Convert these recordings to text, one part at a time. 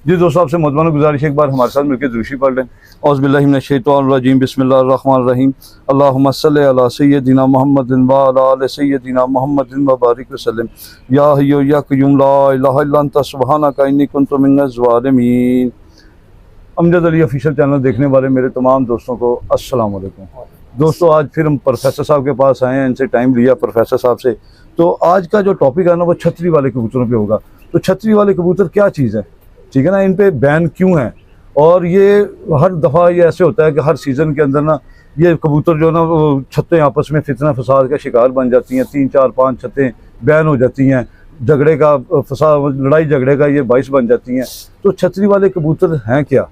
जी दोस्तों, आपसे मौजूदा गुजारिश एक बार हमारे साथ मिलकर दुरूशी पढ़ लें। औज़ु बिल्लाहि मिनश शैतानिर रजीम, बिस्मिल्लाहिर रहमानिर रहीम। अल्लाहुम्मा सल्लि अला सय्यदिना मुहम्मदिन व अला आलि सय्यदिना मुहम्मदिन व बारिक वसल्लम। या हय्यु या क़य्यूम ला इलाहा इल्ला अंता सुब्हानका इन्नी कुन्तु मिनज़ ज़ालिमीन। अमजद अली ऑफिशियल चैनल देखने वाले मेरे तमाम दोस्तों को अस्सलाम वालेकुम। दोस्तों, आज फिर हम प्रोफेसर साहब के पास आए हैं, इनसे टाइम लिया प्रोफेसर साहब से। तो आज का जो टॉपिक है ना वो छतरी वाले कबूतरों पे होगा। तो छतरी वाले कबूतर क्या चीज़ है, ठीक है ना, इन पे बैन क्यों है, और ये हर दफ़ा ये ऐसे होता है कि हर सीज़न के अंदर ना ये कबूतर जो ना वो छतें आपस में फितना फसाद का शिकार बन जाती हैं। 3 4 5 छतें बैन हो जाती हैं, झगड़े का फसाद, लड़ाई झगड़े का ये बाइस बन जाती हैं। तो छतरी वाले कबूतर हैं क्या?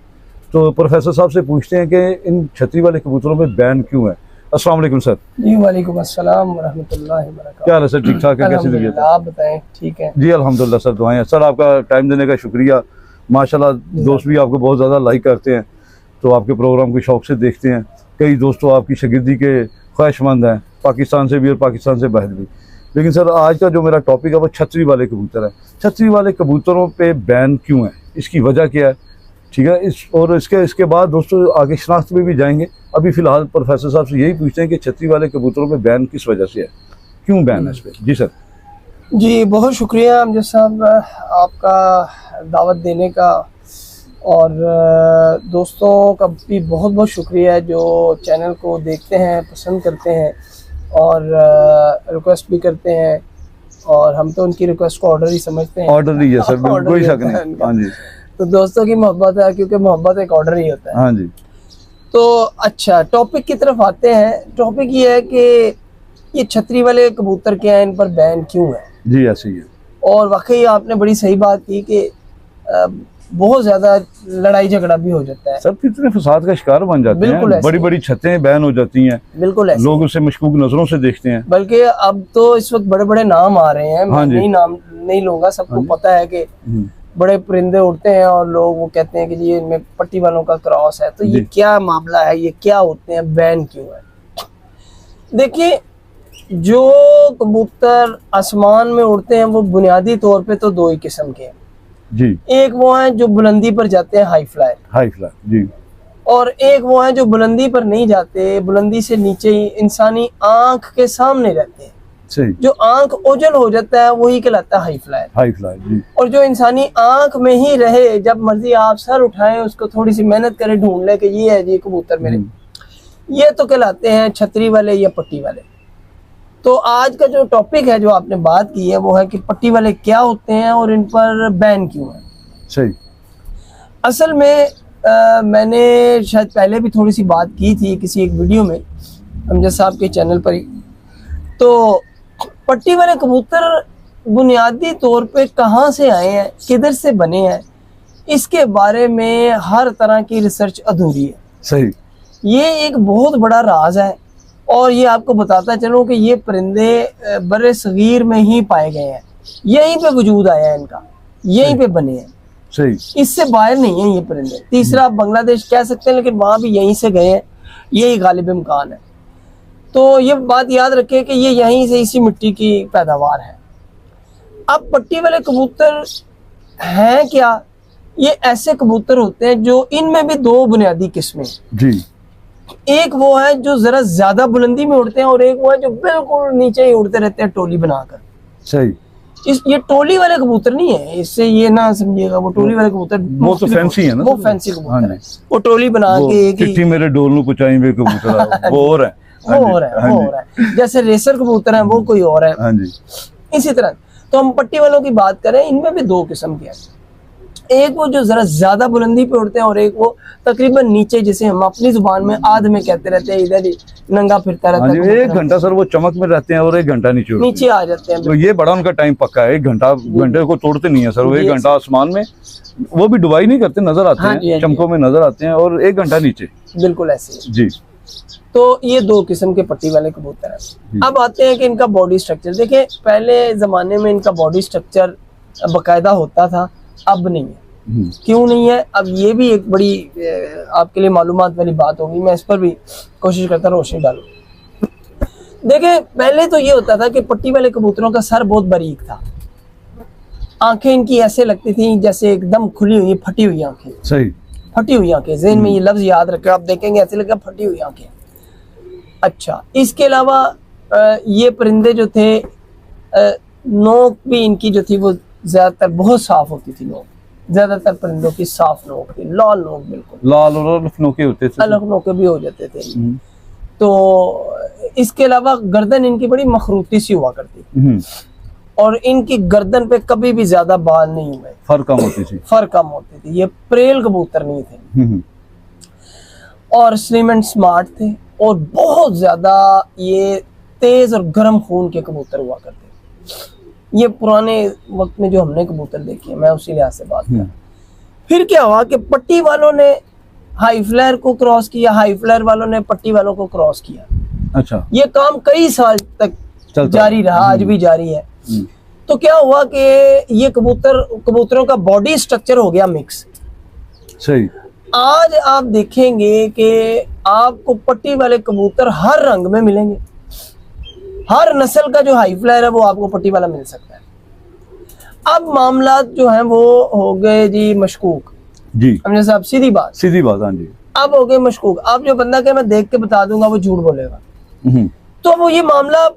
तो प्रोफेसर साहब से पूछते हैं कि इन छतरी वाले कबूतरों पे बैन क्यों है। अस्सलाम वालेकुम सर। जी वालेकुम अस्सलाम व रहमतुल्लाहि व बरकातहू। क्या हाल है सर? ठीक ठाक है? कैसी तबीयत है? आप बताएं। ठीक है जी अल्हम्दुलिल्लाह सर, दुआएं। सर आपका टाइम देने का शुक्रिया। माशाल्लाह दोस्त भी आपको बहुत ज़्यादा लाइक करते हैं, तो आपके प्रोग्राम को शौक़ से देखते हैं। कई दोस्तों आपकी शागिर्दी के ख्वाहिशमंद हैं, पाकिस्तान से भी और पाकिस्तान से बाहर भी। लेकिन सर आज का जो मेरा टॉपिक है वो छतरी वाले कबूतर है। छतरी वाले कबूतरों पे बैन क्यों है, इसकी वजह क्या है, ठीक है। और इसके बाद दोस्तों आगे शनाख्त में भी जाएंगे। अभी फ़िलहाल प्रोफेसर साहब से यही पूछते हैं कि छतरी वाले कबूतरों पे बैन किस वजह से है, क्यों बैन है इस पर? जी सर। जी बहुत शुक्रिया अमजद साहब आपका दावत देने का, और दोस्तों का भी बहुत बहुत शुक्रिया है जो चैनल को देखते हैं, पसंद करते हैं और रिक्वेस्ट भी करते हैं। और हम तो उनकी रिक्वेस्ट को ऑर्डर ही समझते हैं। ऑर्डर ही है सर, कोई शक नहीं। हाँ जी। तो दोस्तों की मोहब्बत है, क्योंकि मोहब्बत एक ऑर्डर ही होता है। हाँ जी। तो अच्छा, टॉपिक की तरफ आते हैं। टॉपिक ये है कि ये छतरी वाले कबूतर क्या है, इन पर बैन क्यों है। जी ऐसे ही है। और वाकई आपने बड़ी सही बात की कि बहुत ज्यादा लड़ाई झगड़ा भी हो जाता है, सब कितने फसाद का शिकार बन जाते हैं। बड़ी बड़ी छतें बैन हो जाती हैं, बिल्कुल ऐसे लोग उसे मशकूक नजरों से देखते हैं। बल्कि अब तो इस वक्त बड़े बड़े नाम आ रहे हैं। मैं नहीं नाम नहीं लूंगा, सबको पता है कि बड़े परिंदे उड़ते हैं और लोग वो कहते हैं कि जी इनमें पट्टी वालों का क्रॉस है। तो ये क्या मामला है, ये क्या होते हैं, बैन क्यों है? देखिए, जो कबूतर आसमान में उड़ते हैं वो बुनियादी तौर पे तो दो ही किस्म के हैं जी। एक वो है जो बुलंदी पर जाते हैं, हाई फ्लायर जी, और एक वो है जो बुलंदी पर नहीं जाते, बुलंदी से नीचे ही इंसानी आंख के सामने रहते हैं। सही। जो आंख ओझल हो जाता है वही कहलाता है हाई फ्लायर जी। और जो इंसानी आंख में ही रहे, जब मर्जी आप सर उठाएं, उसको थोड़ी सी मेहनत करें, ढूंढ ले कि ये है जी कबूतर मेरे, ये तो कहलाते हैं छतरी वाले या पट्टी वाले। तो आज का जो टॉपिक है, जो आपने बात की है, वो है कि पट्टी वाले क्या होते हैं और इन पर बैन क्यों है। सही। असल में मैंने शायद पहले भी थोड़ी सी बात की थी किसी एक वीडियो में अमजद साहब के चैनल पर ही। तो पट्टी वाले कबूतर बुनियादी तौर पे कहाँ से आए हैं, किधर से बने हैं, इसके बारे में हर तरह की रिसर्च अधूरी है। सही। ये एक बहुत बड़ा राज है और ये आपको बताता चलूं कि ये परिंदे बड़े सगीर में ही पाए गए हैं, यहीं पे वजूद आया है इनका, यहीं पे बने हैं। सही। इससे बाहर नहीं है ये परिंदे। तीसरा बांग्लादेश कह सकते हैं, लेकिन वहां भी यहीं से गए हैं, यही गालिब इम्कान है। तो ये बात याद रखें कि ये यहीं से इसी मिट्टी की पैदावार है। अब पट्टी वाले कबूतर हैं क्या? ये ऐसे कबूतर होते हैं जो, इनमें भी दो बुनियादी किस्में जी। एक वो है जो जरा ज्यादा बुलंदी में उड़ते हैं और एक वो है जो बिल्कुल नीचे ही उड़ते रहते हैं टोली बनाकर। सही। ये टोली वाले कबूतर नहीं है, इससे ये ना समझिएगा। वो टोली वाले कबूतर वो तो फैंसी है ना, वो फैंसी कबूतर है। वो टोली बना के चिट्ठी मेरे डोल नू पुचाई वे कबूतर वो और है, वो और है। जैसे रेसर कबूतर है वो कोई और है। हाँ जी। इसी तरह तो हम पट्टी वालों की बात करें, इनमें भी दो किस्म के हैं। एक वो जो जरा ज्यादा बुलंदी पे उड़ते हैं और एक वो तकरीबन नीचे, जिसे हम अपनी जुबान में आध में कहते रहते हैं, इधर ही नंगा फिरता रहता है। 1 घंटा सर वो चमक में रहते हैं और 1 घंटा नीचे आ जाते हैं। तो ये बड़ा उनका टाइम पक्का है। 1 घंटे को तोड़ते नहीं है सर वो। 1 घंटा आसमान में, वो भी डुबाई नहीं करते, नजर आते हैं, चमकों में नजर आते हैं, और 1 घंटा नीचे। बिल्कुल ऐसे जी। तो ये दो किस्म के पट्टी वाले कबूतर हैं। अब आते हैं कि इनका बॉडी स्ट्रक्चर। देखिए, पहले जमाने में इनका बॉडी स्ट्रक्चर बाकायदा होता था, अब नहीं है। क्यों नहीं है? अब ये भी एक बड़ी आपके लिए मालूमात वाली बात होगी, मैं इस पर भी कोशिश करता रोशनी डालूं। देखिए, पहले तो ये होता था कि पट्टी वाले कबूतरों का सर बहुत बारीक था। आंखें इनकी ऐसे लगती थी जैसे एकदम खुली हुई फटी हुई आंखें, सही, फटी हुई आंखें। ज़हन में ये लफ्ज याद रखें, आप देखेंगे ऐसे लगेगा फटी हुई आंखें। अच्छा, इसके अलावा ये परिंदे जो थे, नोक भी इनकी जो थी वो ज्यादातर बहुत साफ होती थी। नोक ज्यादातर परिंदों की साफ नोक थी, लाल नोक, बिल्कुल लाल और अलग नोके होते थे, अलग नोके भी हो जाते थे। तो इसके अलावा गर्दन इनकी बड़ी मखरूती सी हुआ करती थी, और इनकी गर्दन पे कभी भी ज्यादा बाल नहीं हुए, फर कम होती थी, फर कम होती थी। ये प्रेल कबूतर नहीं थे, और स्लिम एंड स्मार्ट थे, और बहुत ज्यादा ये तेज और गर्म खून के कबूतर हुआ करते। ये पुराने वक्त में जो हमने कबूतर देखे, मैं उसी लिहाज से बात कर। फिर क्या हुआ कि पट्टी वालों ने हाई फ्लायर को क्रॉस किया, हाई फ्लायर वालों ने पट्टी वालों को क्रॉस किया। अच्छा, ये काम कई साल तक जारी रहा, आज भी जारी है। तो क्या हुआ कि ये कबूतरों का बॉडी स्ट्रक्चर हो गया मिक्स। सही, आज आप देखेंगे कि आपको पट्टी वाले कबूतर हर रंग में मिलेंगे, हर नस्ल का जो हाई फ्लायर है वो आपको पट्टी वाला मिल सकता है। अब मामला जो है वो हो गए जी मशकूक जी, हमने साहब, सीधी बात। हाँ जी। अब हो गए मशकूक। अब जो बंदा के मैं देख के बता दूंगा वो झूठ बोलेगा, तो वो ये मामला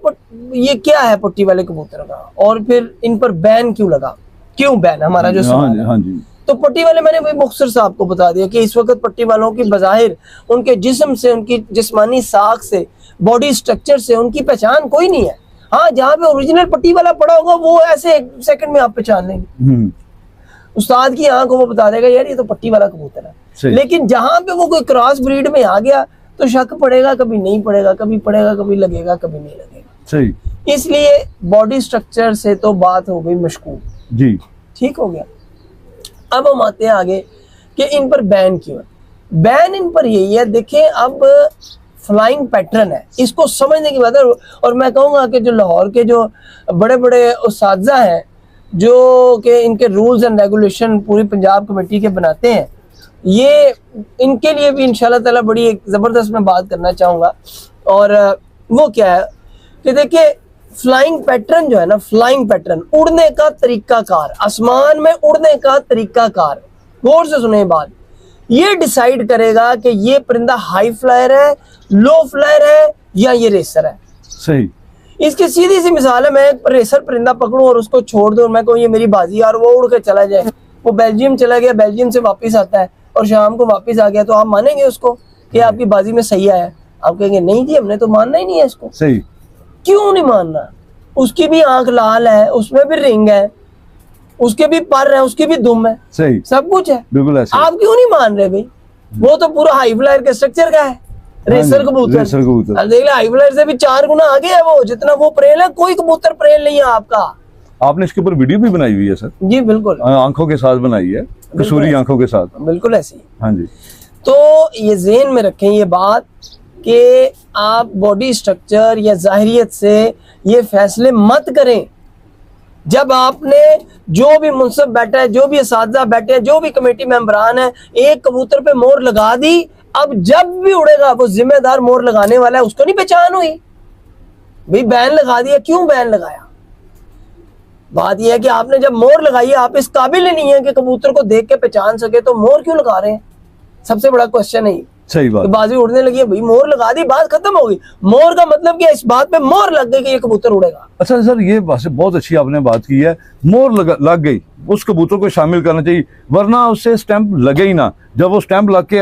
ये क्या है पट्टी वाले कबूतर का, और फिर इन पर बैन क्यों लगा, क्यों बैन, हमारा जो सवाल है। हाँ जी। तो पट्टी वाले, मैंने भाई मुख्तसर साहब को बता दिया कि इस वक्त पट्टी वालों की बज़ाहिर उनके जिस्म से, उनकी जिस्मानी साख से, बॉडी स्ट्रक्चर से उनकी पहचान कोई नहीं है। हाँ, जहाँ पे ओरिजिनल पट्टी वाला पड़ा होगा वो ऐसे एक सेकंड में आप पहचान लेंगे। उस्ताद की आंख वो बता देगा यार ये तो पट्टी वाला कबूतर है। लेकिन जहाँ पे वो कोई क्रॉस ब्रीड में आ गया तो शक पड़ेगा, कभी नहीं पड़ेगा, कभी पड़ेगा, कभी लगेगा, कभी नहीं लगेगा। सही। इसलिए बॉडी स्ट्रक्चर से तो बात हो गई मशकूक जी, ठीक हो गया। अब हम आते हैं आगे कि इन पर बैन क्यों है। बैन इन पर यही है, देखें अब फ्लाइंग पैटर्न है, इसको समझने की बात है। और मैं कहूँगा कि जो लाहौर के जो बड़े बड़े उस्ताज़ा हैं जो कि इनके रूल्स एंड रेगुलेशन पूरी पंजाब कमेटी के बनाते हैं, ये इनके लिए भी इंशाल्लाह ताला बड़ी एक ज़बरदस्त मैं बात करना चाहूँगा। और वो क्या है कि देखिए फ्लाइंग पैटर्न जो है ना, फ्लाइंग पैटर्न, उड़ने का तरीकाकार, आसमान में उड़ने का तरीकाकार, गौर से सुने बात, ये डिसाइड करेगा कि ये परिंदा हाई फ्लायर है, लो फ्लायर है, या ये रेसर है। सही। इसकी सीधी सी मिसाल है, मैं एक रेसर परिंदा पकड़ूं और उसको छोड़ दूं और मैं कहूँ ये मेरी बाजी, और वो उड़ के चला जाए, वो बेल्जियम चला गया, बेल्जियम से वापस आता है और शाम को वापस आ गया, तो आप मानेंगे उसको कि आपकी बाजी में सही आया? आप कहेंगे नहीं जी, हमने तो मानना ही नहीं है इसको। सही। क्यों नहीं मानना? उसकी भी आंख लाल है, उसमें भी रिंग है, उसके भी पर है, उसकी भी दुम है, सही, सब कुछ है, बिल्कुल ऐसे। आप क्यों नहीं मान रहे भाई? वो तो पूरा हाई फ्लायर के स्ट्रक्चर का है, रेसर कबूतर। देख ले, हाई फ्लायर से भी 4 गुना आगे है वो, जितना वो प्रेल है, कोई कबूतर प्रेल नहीं है आपका। आपने इसके ऊपर वीडियो भी बनाई हुई है सर? जी बिल्कुल, आंखों के साथ बनाई है, कसूरी आंखों के साथ, बिल्कुल ऐसी। हाँ जी। तो ये ज़हन में रखें ये बात कि आप बॉडी स्ट्रक्चर या ज़ाहिरियत से ये फैसले मत करें। जब आपने जो भी मुंसब बैठा है, जो भी असातिज़ा बैठे हैं, जो भी कमेटी मेंबरान है, एक कबूतर पे मोहर लगा दी, अब जब भी उड़ेगा वो जिम्मेदार मोहर लगाने वाला है, उसको नहीं पहचान हुई भाई, बैन लगा दिया। क्यों बैन लगाया? बात यह है कि आपने जब मोहर लगाई, आप इस काबिल ही नहीं है कि कबूतर को देख के पहचान सके, तो मोहर क्यों लगा रहे हैं? सबसे बड़ा क्वेश्चन है। सही बात। तो बाजी उड़ने लगी है भाई, मोहर लगा दी, बात खत्म हो गई। मोहर का मतलब कि इस बात पे मोहर लग गई कि ये कबूतर उड़ेगा। अच्छा सर, ये बहुत अच्छी आपने बात की है, मोहर लग गई, उस कबूतर को शामिल करना चाहिए, वरना उससे स्टैंप लगे ही ना। जब वो स्टैंप लग के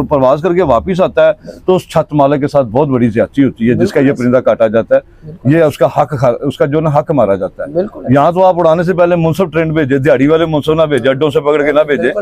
परवाज करके वापिस आता है तो उस छत मालिक के साथ बहुत बड़ी ज्यादती होती है, जिसका ये परिंदा काटा जाता है, ये उसका उसका जो ना हक मारा जाता है। यहाँ तो आप उड़ाने से पहले मुंसब ट्रेंड भेजे, दिहाड़ी वाले मुंसब ना भेजे, अड्डों से पकड़ के ना भेजे,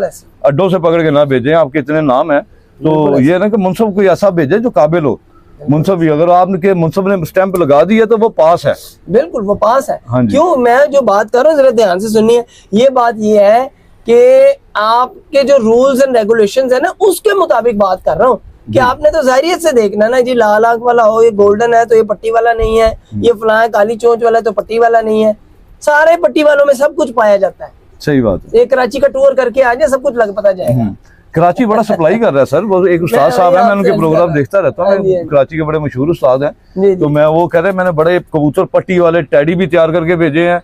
अड्डों से पकड़ के ना भेजे। आपके इतने नाम है तो ये ना कि मुंसब कोई ऐसा भेजे जो काबिल हो। मुंसब भी अगर आपने मुंसब ने स्टैंप लगा दिया तो वो पास है, बिल्कुल वो पास है। हाँ क्यों? मैं जो बात कर रहा हूँ जरा ध्यान से सुनिए। ये बात ये है कि आपके जो रूल्स एंड रेगुलेशंस है ना, उसके मुताबिक बात कर रहा हूँ कि आपने तो ज़ाहिरियत से देखना ना जी, लाल आंख वाला हो, ये गोल्डन है तो ये पट्टी वाला नहीं है, ये फलां काली चोंच वाला है तो पट्टी वाला नहीं है। सारे पट्टी वालों में सब कुछ पाया जाता है। सही बात है। एक कराची का टूर करके आ जाए, सब कुछ लग पता जाएगा। कराची बड़ा सप्लाई कर रहा है सर। वो एक उस्ताद साहब है, मैं उनके प्रोग्राम देखता रहता हूँ, कराची के बड़े मशहूर उस्ताद हैं। तो मैं वो कह रहे हैं मैंने बड़े कबूतर पट्टी वाले टैडी भी तैयार करके भेजे हैं,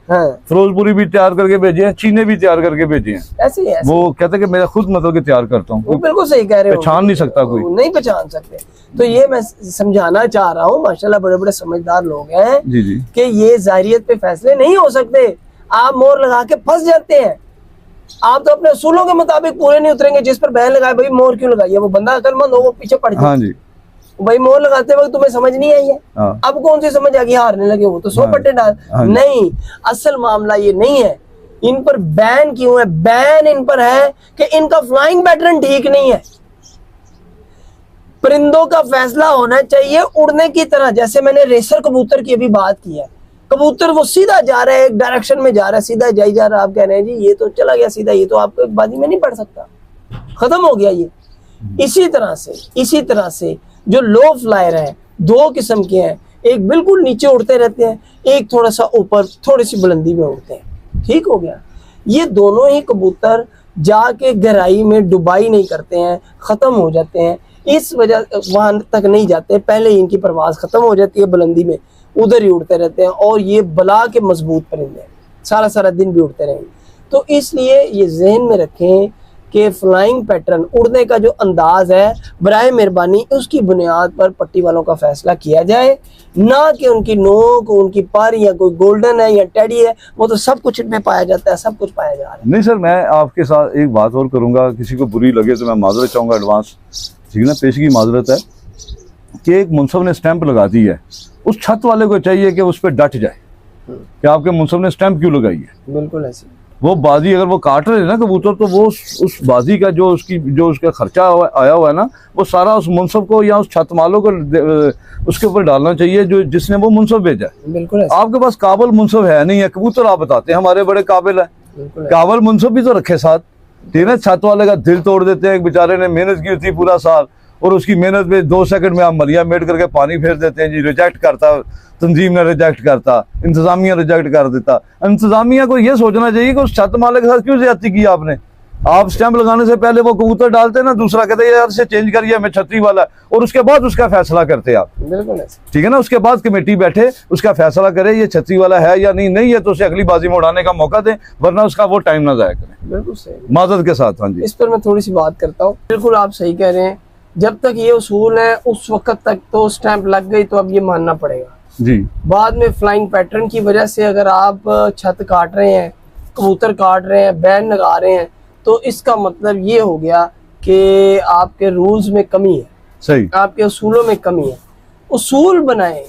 फिरोजपुरी भी तैयार करके भेजे हैं, चीने भी तैयार करके भेजे हैं। ऐसे वो कहते हैं कि मैं खुद मतलब कि तैयार करता हूँ। बिल्कुल सही कह रहे हो, पहचान नहीं सकता कोई, नहीं पहचान सकते। तो ये मैं समझाना चाह रहा हूँ, माशाल्लाह बड़े बड़े समझदार लोग हैं जी जी, कि ये जाहिरियत पे फैसले नहीं हो सकते। आप मोहर लगा के फंस जाते हैं। आप तो अपने उसूलों के मुताबिक पूरे नहीं उतरेंगे। जिस पर बैन लगाए भाई मोहर क्यों लगाई है, वो बंदा अकलमंद हो, वो पीछे पड़ जाए। हाँ जी, भाई मोहर लगाते वक्त तुम्हें समझ नहीं आई है, अब कौन सी समझ आ गई, हारने लगे वो तो 100 पट्टे डाल। नहीं, असल मामला ये नहीं है। इन पर बैन क्यों है? बैन इन पर है कि इनका फ्लाइंग पैटर्न ठीक नहीं है। परिंदों का फैसला होना चाहिए उड़ने की तरह। जैसे मैंने रेसर कबूतर की अभी बात की है, कबूतर वो सीधा जा रहा है, एक डायरेक्शन में जा रहा है, सीधा जाई जा रहा है। आप कह रहे हैं जी ये तो चला गया सीधा, ये तो आपको एक बाजी में नहीं पड़ सकता, खत्म हो गया ये। इसी तरह से जो लो फ्लायर है, दो किस्म के हैं। एक बिल्कुल नीचे उड़ते रहते हैं, एक थोड़ा सा ऊपर थोड़ी सी बुलंदी में उड़ते हैं। ठीक हो गया। ये दोनों ही कबूतर जाके गहराई में डुबाई नहीं करते हैं, खत्म हो जाते हैं। इस वजह वहां तक नहीं जाते, पहले ही इनकी परवाज खत्म हो जाती है बुलंदी में, उधर ही उड़ते रहते हैं। और ये बला के मजबूत परिंदे सारा सारा दिन भी उड़ते रहेंगे। तो इसलिए ये जहन में रखें कि फ्लाइंग पैटर्न, उड़ने का जो अंदाज है, बराए मेहरबानी उसकी बुनियाद पर पट्टी वालों का फैसला किया जाए, ना कि उनकी नोक, उनकी पर या कोई गोल्डन है या टेडी है। वो तो सब कुछ इनमें पाया जाता है, सब कुछ पाया जा रहा है। नहीं सर, मैं आपके साथ एक बात और करूंगा, किसी को बुरी लगे तो मैं माजरत चाहूंगा एडवांस, ठीक है ना, पेश की माजरत है कि एक मुनसब ने स्टैंप लगा दी है, उस छत वाले को चाहिए कि उस पर डट जाए कि आपके मुनसब ने स्टैंप क्यों लगाई है। बिल्कुल ऐसे वो बाजी अगर वो काट रहे हैं ना कबूतर, तो वो उस बाजी का जो उसका खर्चा आया हुआ है ना, वो सारा उस मुनसब को या उस छत मालों को उसके ऊपर डालना चाहिए जो जिसने वो मुनसब भेजा है। बिल्कुल आपके पास काबिल मुनसब है नहीं है, कबूतर आप बताते हैं हमारे बड़े काबिल है, काबिल मुनसब भी तो रखे साथ, ठीक है। छत वाले का दिल तोड़ देते हैं, एक बेचारे ने मेहनत की थी पूरा साल, और उसकी मेहनत में 2 सेकंड में आप मलिया मेट करके पानी फेर देते हैं जी। रिजेक्ट करता, तंजीम ने रिजेक्ट करता, इंतजामिया रिजेक्ट कर देता। इंतजामिया को ये सोचना चाहिए कि उस छत माले के साथ क्यों ज्यादती की आपने। आप स्टैंप लगाने से पहले वो कबूतर डालते ना, दूसरा कहते हैं यार से चेंज करिए, मैं छतरी वाला, और उसके बाद उसका फैसला करते आप। बिल्कुल ठीक है ना, उसके बाद कमेटी बैठे उसका फैसला करे ये छतरी वाला है या नहीं, नहीं है तो उसे अगली बाजी में उड़ाने का मौका दें, वरना उसका वो टाइम ना जाया करें। बिल्कुल सही, माजरत के साथ। हाँ जी, इस पर मैं थोड़ी सी बात करता हूँ। बिल्कुल आप सही कह रहे हैं, जब तक ये उसूल है उस वक्त तक तो स्टैंप लग गई तो अब ये मानना पड़ेगा जी। बाद में फ्लाइंग पैटर्न की वजह से अगर आप छत काट रहे हैं, कबूतर काट रहे हैं, बैन लगा रहे हैं, तो इसका मतलब ये हो गया कि आपके रूल्स में कमी है, सही, आपके उसूलों में कमी है। उसूल बनाए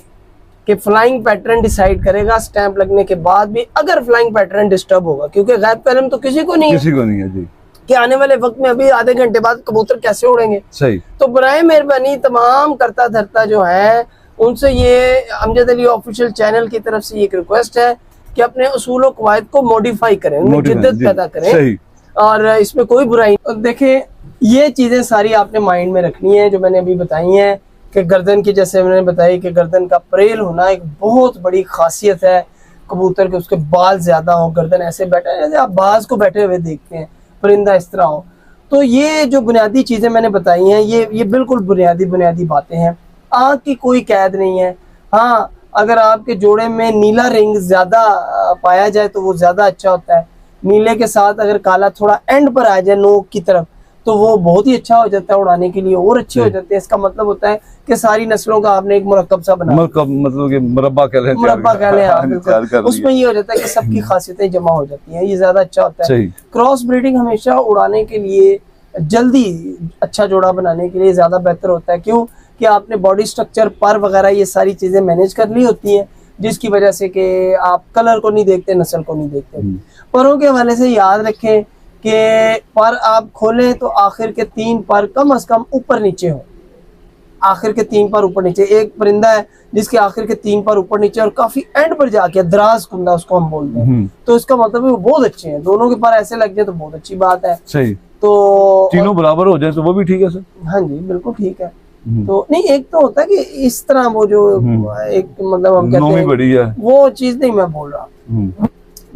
कि फ्लाइंग पैटर्न डिसाइड करेगा स्टैंप लगने के बाद भी। अगर फ्लाइंग पैटर्न डिस्टर्ब होगा, क्योंकि गैर पैरम तो किसी को नहीं है जी, कि आने वाले वक्त में अभी आधे घंटे बाद कबूतर कैसे उड़ेंगे। सही। तो बराए मेहरबानी तमाम करता धरता जो है उनसे ये अमजद अली ऑफिशियल चैनल की तरफ से एक रिक्वेस्ट है कि अपने उसूल और कवायद को मॉडिफाई करें, उनमें जिद्दत पैदा करें। सही। और इसमें कोई बुराई नहीं। देखें, ये चीजें सारी आपने माइंड में रखनी है जो मैंने अभी बताई हैं कि गर्दन की, जैसे मैंने बताई कि गर्दन का परेल होना एक बहुत बड़ी खासियत है कबूतर के, उसके बाल ज्यादा हो, गर्दन ऐसे बैठा है जैसे आप बाज को बैठे हुए देखते हैं, परिंदा इस तरह हो। तो ये जो बुनियादी चीजें मैंने बताई हैं ये बिल्कुल बुनियादी बातें हैं। आँख की कोई कैद नहीं है। हाँ, अगर आपके जोड़े में नीला रिंग ज्यादा पाया जाए तो वो ज्यादा अच्छा होता है। नीले के साथ अगर काला थोड़ा एंड पर आ जाए नोक की तरफ तो वो बहुत ही अच्छा हो जाता है, उड़ाने के लिए और अच्छे हो जाते हैं। इसका मतलब होता है कि सारी नस्लों का आपने एक मुरक्कब सा बना, मतलब कि मुरब्बा कह लें, उसमें ये हो जाता है कि सबकी खासियतें जमा हो जाती हैं, ये ज्यादा अच्छा होता है। क्रॉस ब्रीडिंग हमेशा उड़ाने के लिए, जल्दी अच्छा जोड़ा बनाने के लिए ज्यादा बेहतर होता है। क्यों कि आपने बॉडी स्ट्रक्चर, पर वगैरह ये सारी चीजें मैनेज कर ली होती हैं, जिसकी वजह से कि आप कलर को नहीं देखते, नस्ल को नहीं देखते। परों के हवाले से याद रखें कि पर आप खोलें तो आखिर के 3 पर कम से कम ऊपर नीचे हो। आखिर के 3 पर ऊपर नीचे, एक परिंदा है जिसके आखिर के 3 पर ऊपर नीचे और काफी एंड पर जाके दराज कुंदा उसको हम बोलते हैं, तो इसका मतलब है वो बहुत अच्छे हैं। दोनों के पर ऐसे लग जाए तो बहुत अच्छी बात है। सही। तो तीनों बराबर हो जाए तो वो भी ठीक है सर। हाँ जी, बिल्कुल ठीक है। तो नहीं, एक तो होता है कि इस तरह वो जो एक मतलब हम कहते हैं बड़ी है, वो चीज नहीं मैं बोल रहा।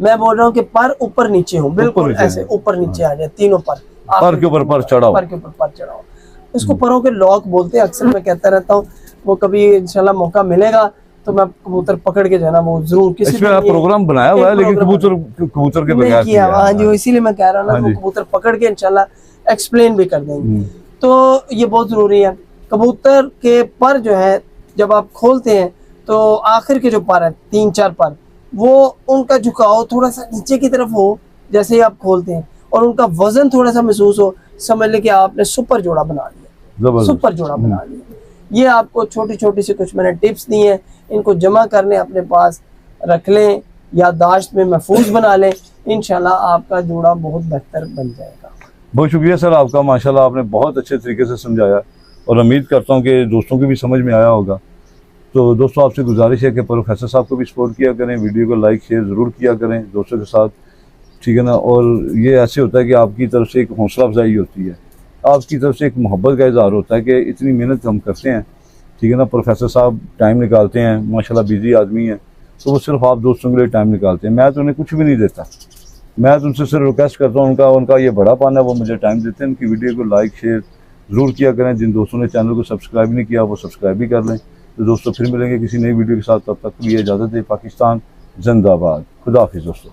मैं बोल रहा हूँ कि पर ऊपर नीचे हो, बिल्कुल ऐसे ऊपर नीचे आ जाए तीनों पर, पर के ऊपर पर चढ़ाओ, पर के ऊपर पर चढ़ाओ। इसको परों के लॉक बोलते हैं, अक्सर मैं कहता रहता हूँ। वो कभी इंशाल्लाह मौका मिलेगा तो मैं कबूतर पकड़ के जो है ना वो जरूर किसी इसमें आप प्रोग्राम बनाया हुआ है, लेकिन कबूतर के बगैर किया। हाँ जी, वो इसीलिए मैं कह रहा हूँ ना, वो कबूतर पकड़ के इंशाल्लाह एक्सप्लेन भी कर देंगे। तो ये बहुत जरूरी है। कबूतर के पर जो है जब आप खोलते हैं तो आखिर के जो पर है 3-4 पर, वो उनका झुकाव थोड़ा सा नीचे की तरफ हो जैसे ही आप खोलते हैं, और उनका वजन थोड़ा सा महसूस हो, समझ ले कि आपने सुपर जोड़ा बना लिया, सुपर जोड़ा बना लिया। ये आपको छोटी छोटी सी कुछ मैंने टिप्स दी हैं, इनको जमा कर लें, अपने पास रख लें, याददाश्त में महफूज बना लें, इंशाल्लाह आपका जोड़ा बहुत बेहतर बन जाएगा। बहुत शुक्रिया सर आपका, माशाल्लाह आपने बहुत अच्छे तरीके से समझाया और उम्मीद करता हूँ कि दोस्तों को भी समझ में आया होगा। तो दोस्तों आपसे गुजारिश है कि प्रोफेसर साहब को भी सपोर्ट किया करें, वीडियो को लाइक शेयर ज़रूर किया करें दोस्तों के साथ, ठीक है ना। और ये ऐसे होता है कि आपकी तरफ से एक हौसला अफजाई होती है, आपकी तरफ से एक मोहब्बत का इजहार होता है कि इतनी मेहनत हम करते हैं, ठीक है ना। प्रोफेसर साहब टाइम निकालते हैं, माशाल्लाह बिजी आदमी है, तो वो सिर्फ आप दोस्तों के लिए टाइम निकालते हैं। मैं तो उन्हें कुछ भी नहीं देता, मैं तो उनसे सिर्फ रिक्वेस्ट करता हूँ, उनका ये बड़ा पाना है, वो मुझे टाइम देते हैं। उनकी वीडियो को लाइक शेयर ज़रूर किया करें। जिन दोस्तों ने चैनल को सब्सक्राइब नहीं किया वो सब्सक्राइब भी कर लें। तो दोस्तों फिर मिलेंगे किसी नई वीडियो के साथ, तब तक के लिए इजाज़त है। पाकिस्तान जिंदाबाद, खुदा हाफिज़ दोस्तों।